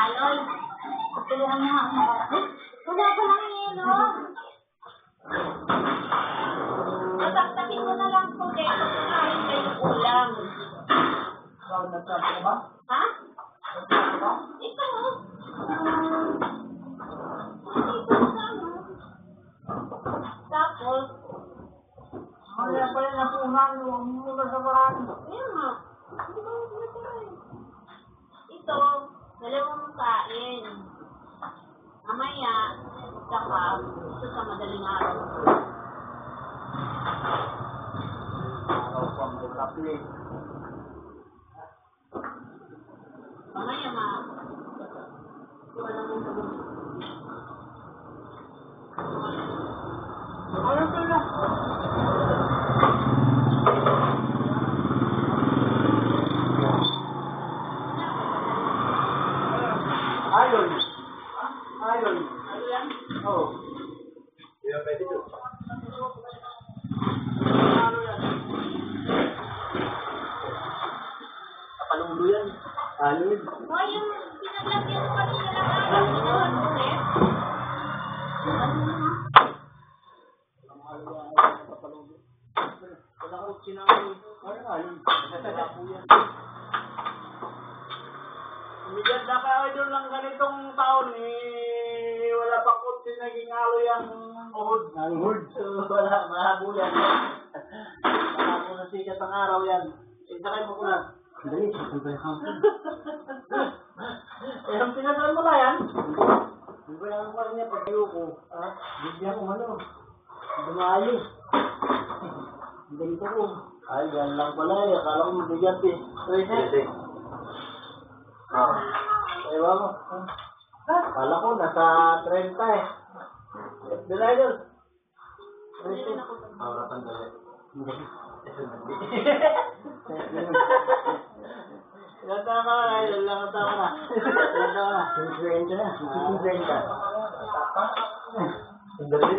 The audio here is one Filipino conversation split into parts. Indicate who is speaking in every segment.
Speaker 1: Aloy, tulungan mo nga ako. Wala pa lang yelo. Nataktakin ko na lang po dito. Kumain kayo ulam.
Speaker 2: Nagsabi ka ba?
Speaker 1: Ha?
Speaker 2: Nagsabi ka?
Speaker 1: Ito. Tapos,
Speaker 2: Kaya pa rin napunan, huwag mo na sa paraan.
Speaker 1: ayun nga. Ito, dalawang kain. Mamaya, saka, ito sa madaling araw.
Speaker 2: Araw pang kape.
Speaker 1: Mamaya, wala mong sabon.
Speaker 2: Ayaw ka na. Ayon. Ayon.
Speaker 1: Ano yan?
Speaker 2: Oo. Hindi na pwede doon. Ano yan? Kapalulo yan. Ayon.
Speaker 1: O, yung pinaglagyan ko kanina lang araw, ginawan ulit.
Speaker 2: Wala ko sinabi. Ano ayon? Wala po yan. Hindi yan naka-idol ng ganitong taon wala pang kutsi naging alo yung uhod. Ang uhod. Wala, mahabo yan. Mahabo na sikat ang araw yan. Sakay mo ko na. Dali, sakay ba yung ang pinasal mo na yan? Hindi ba yung parang niya pag-iyo ko? Bigyan ko ano? Dumayo. Ganito ko. Ay, yan lang pala eh. Akala ko mabigat eh. Pwede. Ewan mo. Akala ko nasa 30 eh. Bill Idol. 30. Harapan dali. Ilan taon ka na? Ilan taon ka na? Ilan taon na? 50 na. 50. Dali.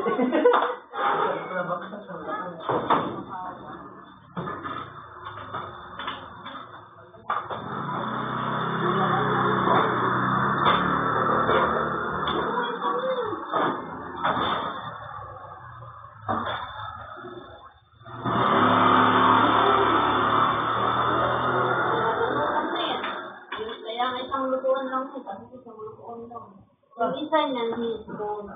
Speaker 1: Kaya nga isang lutuan lang ito, kasi isang lutuan lang. Yung isa niyan, hipon.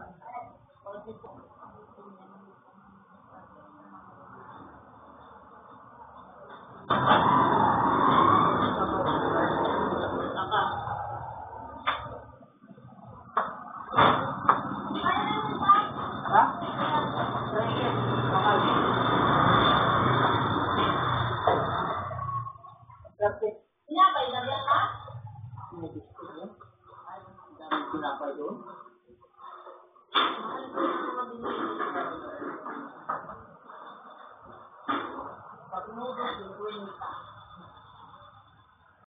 Speaker 1: Saka.
Speaker 2: Ha?
Speaker 1: Pinapay na yan, ha?
Speaker 2: Pinapay doon?